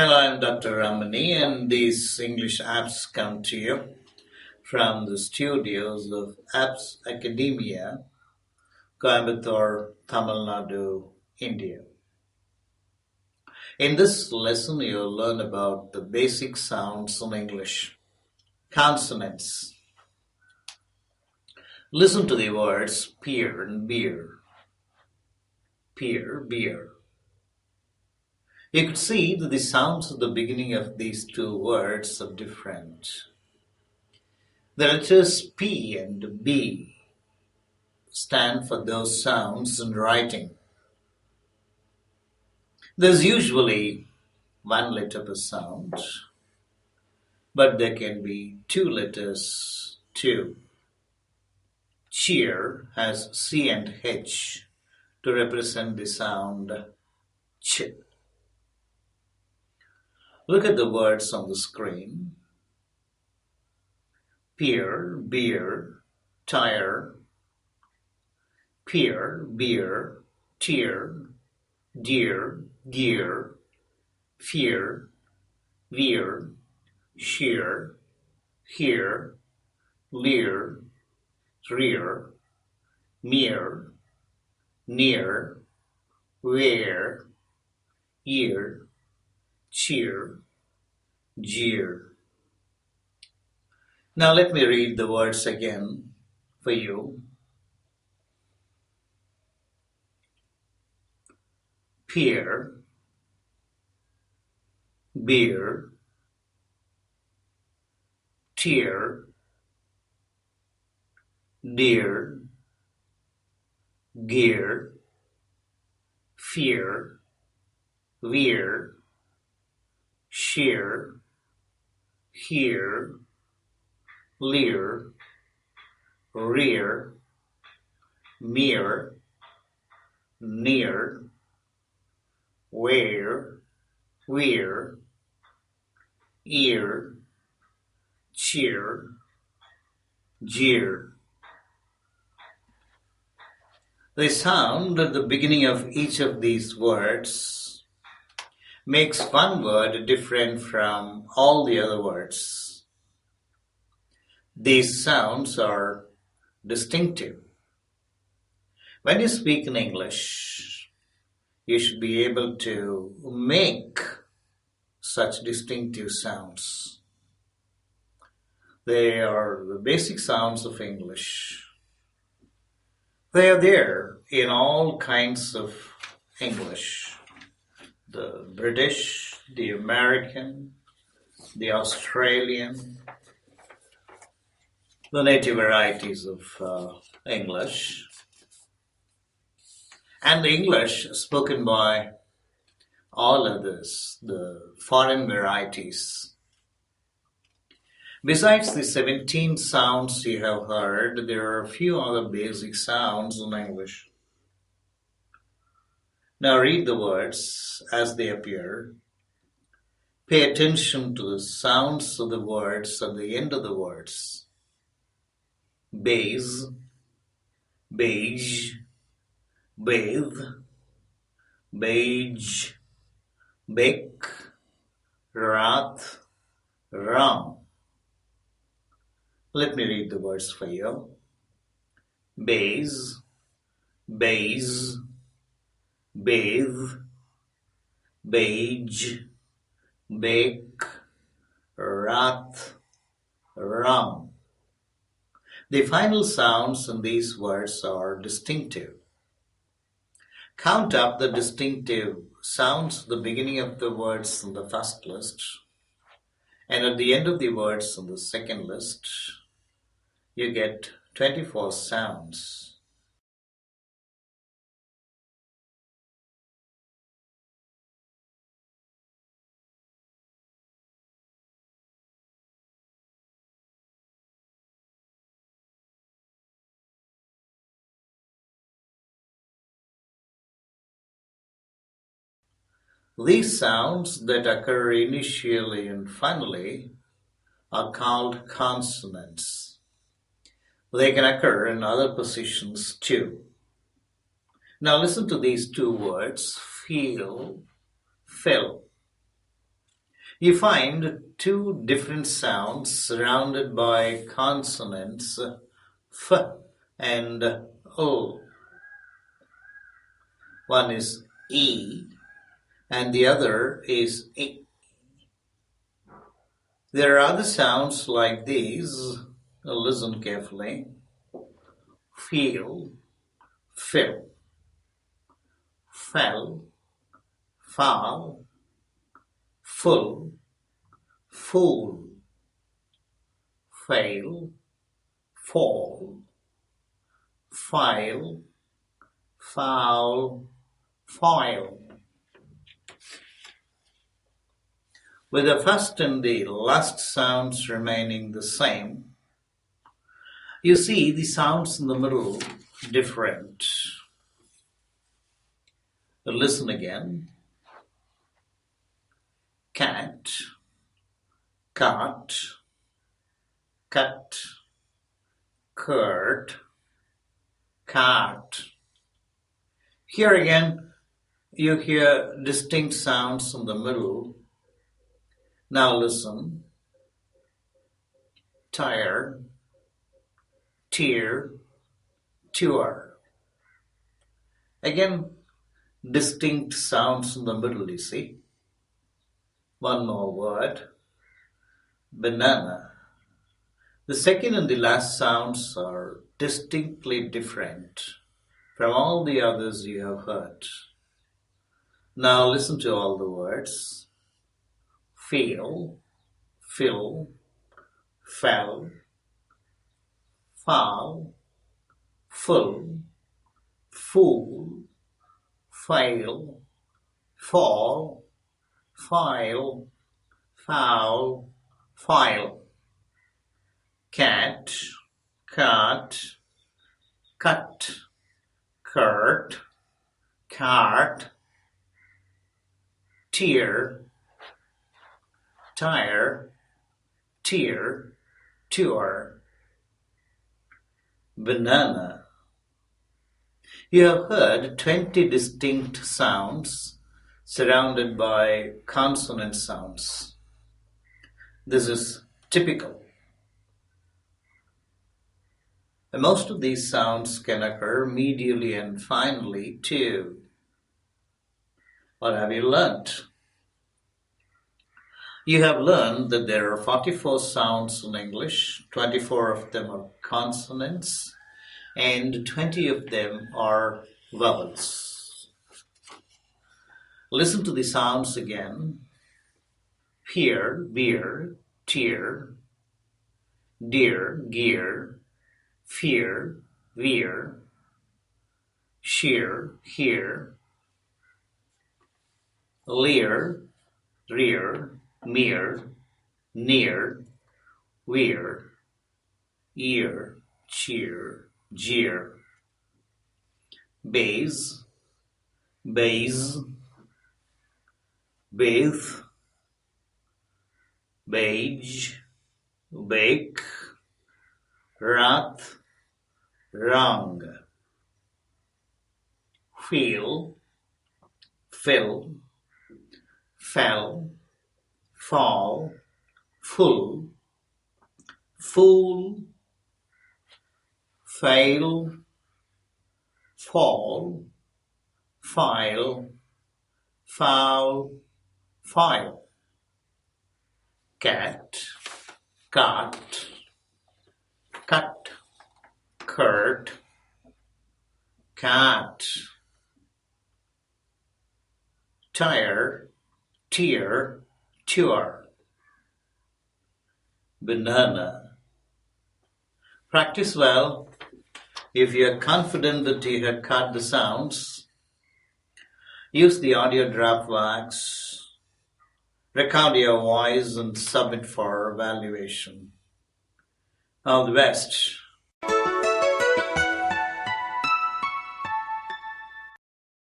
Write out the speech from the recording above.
Hello, I'm Dr. Ramani, and these English apps come to you from the studios of Apps Academia, Coimbatore, Tamil Nadu, India. In this lesson, you'll learn about the basic sounds in English. Consonants. Listen to the words peer and beer. Peer, beer. You could see that the sounds at the beginning of these two words are different. The letters P and B stand for those sounds in writing. There's usually one letter per sound, but there can be two letters too. Cheer has C and H to represent the sound ch. Look at the words on the screen. Peer, beer, tire. Peer, beer, tear, dear, gear, fear, veer, sheer, here, leer, rear, mere, near, where, year, cheer, jeer. Now let me read the words again for you. Peer, beer, tear, dear, gear, fear, veer, sheer, here, leer, rear, mere, near, where, weir, ear, cheer, jeer. The sound at the beginning of each of these words makes one word different from all the other words. These sounds are distinctive. When you speak in English, you should be able to make such distinctive sounds. They are the basic sounds of English. They are there in all kinds of English. The British, the American, the Australian, the native varieties of English, and the English spoken by all others, the foreign varieties. Besides the 17 sounds you have heard, there are a few other basic sounds in English. Now read the words as they appear. Pay attention to the sounds of the words at the end of the words. Base, beige, bathe, beige, bake, wrath, wrong. Let me read the words for you. Base, base, bathe, beige, bake, wrath, wrong. The final sounds in these words are distinctive. Count up the distinctive sounds at the beginning of the words in the first list and at the end of the words in the second list. You get 24 sounds. These sounds that occur initially and finally are called consonants. They can occur in other positions too. Now listen to these two words, feel, fill. You find two different sounds surrounded by consonants f and o. One is e and the other is I. There are other sounds like these. Listen carefully. Feel, fill, fell, foul, full, fool, fail, fall, file, foul, foil. With the first and the last sounds remaining the same, you see the sounds in the middle different. Listen again. Cat, cart, cut, curt, cart. Here again, you hear distinct sounds in the middle. Now listen. Tire, tear, tour. Again, distinct sounds in the middle, you see. One more word. Banana. The second and the last sounds are distinctly different from all the others you have heard. Now listen to all the words. Feel, fill, fell, foul, full, fool, fail, fall, file, foul, file. Cat, cut, cut, curt, cart, tear, tire, tear, tour. Banana. You have heard 20 distinct sounds surrounded by consonant sounds. This is typical. And most of these sounds can occur medially and finally too. What have you learnt? You have learned that there are 44 sounds in English, 24 of them are consonants, and 20 of them are vowels. Listen to the sounds again. Peer, beer, tear, deer, gear, fear, veer, sheer, here, leer, rear, mere, near, weir, ear, cheer, jeer, base, base, bathe, beige, bake, wrath, wrong, feel, fill, fell, fall, full, fool, fail, fall, file, foul, file. Cat, cut, cut, curt, cat, tire, tear, tour. Banana. Practice well. If you are confident that you have caught the sounds, use the audio drop wax, record your voice and submit for evaluation. All the best.